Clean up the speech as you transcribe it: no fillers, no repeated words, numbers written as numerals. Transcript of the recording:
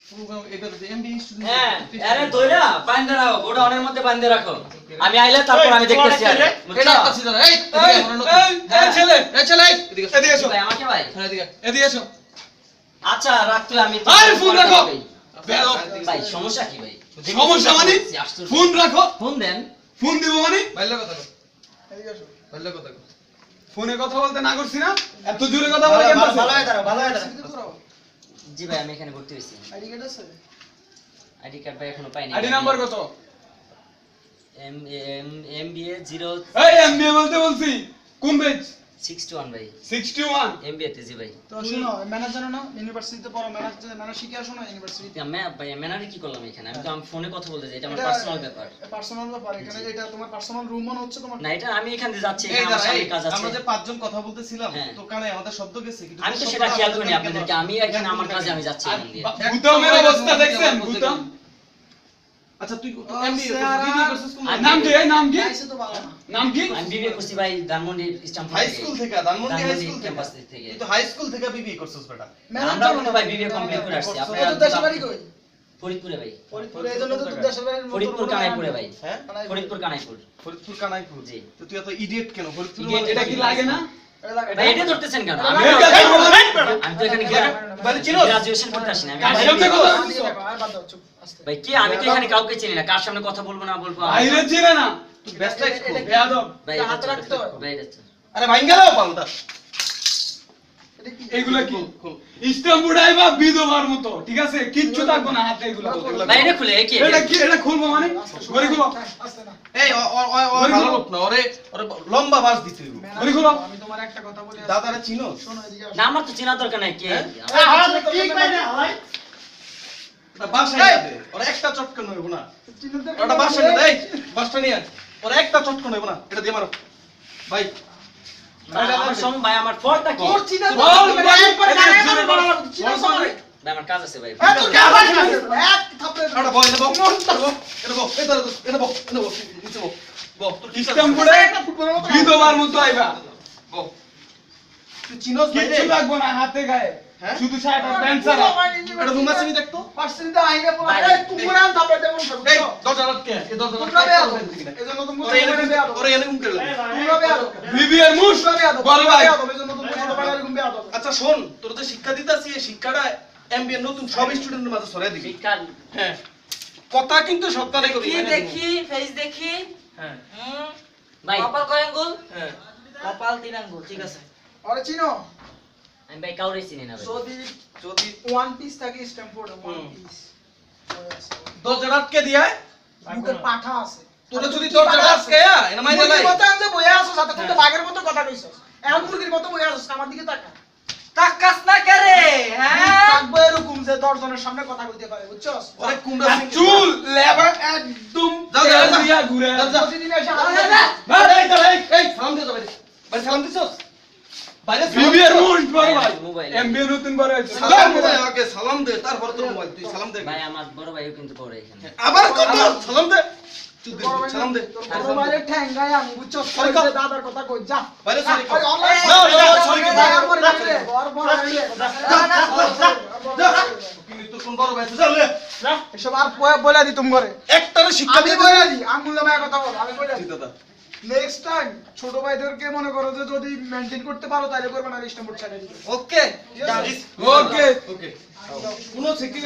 এটা MB student হ্যাঁ আরে দইরা বাঁধে রাখো গোডাউনের মধ্যে বাঁধে রাখো আমি আইলে তারপর আমি দেখতেছি আরে এটা কাছে ধর এই এই ছেলে এদিকে এসো ভাই আমাকে ভাই হ্যাঁ এদিকে এসো আচ্ছা রাখতো আমি তো আরে ফোন রাখো ভাই সমস্যা কি ভাই সমস্যা মানে ফোন রাখো ফোন দেন ফোন দিব মানে ভালো কথা কও এদিকে এসো ভালো কথা কও ফোনে কথা বলতে না করছি না এত জোরে কথা বলে কেন ভালো হয় দাঁড়াও জি ভাই আমি এখানে ভর্তি হইছি আইডি কার্ড আছে আইডি কার্ড ভাই এখনো পাইনি আইডি নাম্বার কত এমবিএ 0 এই এমবিএ বলতে বলছি কোন বেচ 61 ভাই 61 এমবিএ তে জি ভাই তো শুনো ম্যানেজার না ইউনিভার্সিটিতে পড়ো ম্যানেজার শিখে আসো না ইউনিভার্সিটি আমি ভাই ম্যানারে কি করলাম এখানে আমি তো আমি ফোনে কথা বলতে যাই এটা আমার পার্সোনাল ব্যাপার পার্সোনাল ব্যাপার এখানে এটা তোমার পার্সোনাল রুম মনে হচ্ছে তোমার না এটা আমি এখান দিয়ে যাচ্ছি এই এখানে আমার সামনে কাজ আছে আমরা যে পাঁচজন কথা বলতেছিলাম হ্যাঁ। তো কানে আমাদের শব্দ গেছে কিন্তু আমি তো সেটা খেয়াল করিনি আপনাদেরকে আমি এখানে আমার কাজে আমি যাচ্ছি এখান দিয়ে গুতামের অবস্থা দেখছেন গুতাম আচ্ছা তুই এমবিএ বিবিএ করছিস কোন নাম কি এই নাম কি আইছে তো ভালো না নাম কি আমি বিবিএ করছি ভাই ধানমন্ডি স্ট্যাম্প হাই স্কুল থেকে ধানমন্ডি হাই স্কুল ক্যাম্পাস থেকে থেকে তুই তো হাই স্কুল থেকে বিবিএ করছিস বেটা আমরা কিন্তু ভাই বিবিএ কমপ্লিট করে আসছি তো দেশের বাড়ি কই ফরিদপুরে ভাই ফরিদপুরে এজন্য তো তোর দেশের বাড়ির ফরিদপুর কানাইপুরে ভাই হ্যাঁ ফরিদপুর কানাইপুর ফরিদপুর কানাইপুর জি। তো তুই এত ইডিয়েট কেন ফরিদপুর Idiot এটা কি লাগে না ভাই এটা ধরতেছেন কেন আমি আমি তো এখানে মানে চিনোস? গ্রাজুয়েশন করতে আসি না আমি কার সামনে কথা বাদ দাও চুপ আস্তে ভাই কি আমি তো এখানে কাউকে চিনি না কার সামনে কথা বলবো না বলবো বাইরে চিনে না তুই ব্যস্ত বেয়াদব ভাই হাত রাখতে হয়। ভাই এটা আরে ভাঙ্গা দাও পালটা এটা কি এগুলা কি ইস্তাম্বুল বা বিধবার মতো ঠিক আছে কিচ্ছু থাকবো না হাতে এগুলা ভাই এটা খুলে কি এটা কি এটা খুলবো মানে গরি খুলো আস্তে না এই ও ভালো লোক না ওরে ওরে লম্বা বাস দিতে হইব গরি খুলো আমি তোমার একটা কথা বলি দাদারে চিনো শোনো এদিকে আসো না আমার তো চেনা দরকার নাই কে ঠিক ভাই না ভাই এটা বাসায় দে ওরে একটা চটকন হইব না ওটা বাসায় দে বাসটা নিয়ে ওরে একটা চটকন হইব না এটা দিয়ে মারো ভাই আমার সম ভাই আমার ফলটা কি তোর চিনা বল, ভাই একবার গায়ে চিনা সবাই ভাই আমার কাজ আছে ভাই তোর কে আবার এক থাপড়ে এটা বল এটা বল এটা বল এটা বল নিচে বল বল তোর কি ইস্তাম্বুল একটা ফুটবলের মতো বিধবার মতো আইবা বল তুই চিনোস ভাই কিচ্ছু লাগবো না হাতে গায়ে হ্যাঁ? শুধু শার্ট আর প্যান্ট ছাড়া এটা রুম আছে নি দেখতো পার্সেন্টে আইনে বলা এই তোমরা আন থাপড়ে দেবো এই দরজা আটকে এই দরজা তোমরা বেয়াদব এজন্য তুমি বেয়াদব ওরে এনে উঠে তোমরা বেয়াদব বিবিএর মুশ তোমরা বেয়াদব বল ভাই বেয়াদব এজন্য তুমি ছোট বেলার এরকম বেয়াদব আচ্ছা শোন তোর যে শিক্ষা দিতাছি এই শিক্ষাটা এমবিএ নতুন সব স্টুডেন্টের মাঝে ছড়াই দিবি শিক্ষার হ্যাঁ কথা কিন্তু সপ্তাহে কবি কি দেখি ফেস দেখি হ্যাঁ ভাই কপাল কয় আঙ্গুল হ্যাঁ কপাল 3 আঙ্গুল ঠিক আছে আরে চিনো আমি ভাই কাউরে চিনি না ভাই যদি যদি ওয়ান পিস থাকে স্ট্যাম্পফোর্ড ওয়ান পিস দরজা আটকে দিয়া বুকের পাঠা আছে তোরা যদি দরজা আটকে এনা মাইরা লাই মুরগির মতো আনছে বইয়া আছো সাথে কিন্তু বাঘের মতো কথা কইছস এখন মুরগির মতো বইয়া আছো আমার দিকে তাকা তাকাস না করে হ্যাঁ থাকবো এরকম যে দশজনের সামনে কথা কইতে পারে বুঝছস ওরে কুমড়া সিং চুল লেবার একদম যাও, যাও, যাও। দিয়া ঘুরে যাও। প্রতিদিন এসে এই সালাম দে যাবে ভাই সালাম দিছস বাইরে বিবিএর মুশ বড় ভাই মোবাইল এমবিএ নতুন বড় হয়েছে সালাম দে আগে সালাম দে তারপর তোর মোবাইল তুই সালাম দে ভাই আমার বড় ভাইও কিন্তু পড়ে এখানে আবার কত সালাম দে তুই দে, সালাম দে তোর বাইরে ঠ্যাঙ্গায় আমি বুঝছস সরি কই কর। যে দাদার কথা কই যা বাইরে সরি কর। ওই অনলাইন না, না, না, সরি কর। বড় বড় কিন্তু তোর কোন বড় ভাই আছে চল রে এসব আর বলে দি তুমি করে একটারে শিক্ষা আমি দিয়ে বলে দি আঙ্গুল নামায় কথা বল আমি বলে দি দাদা নেক্সট টাইম ছোট ভাইদেরকে মনে করো যে যদি মেইনটেইন করতে পারো তাহলে করবে না স্ট্যাম্পফোর্ড ছেড়ে দিবে ওকে Yes, sir. ওকে ওকে কোনো শিক্ষা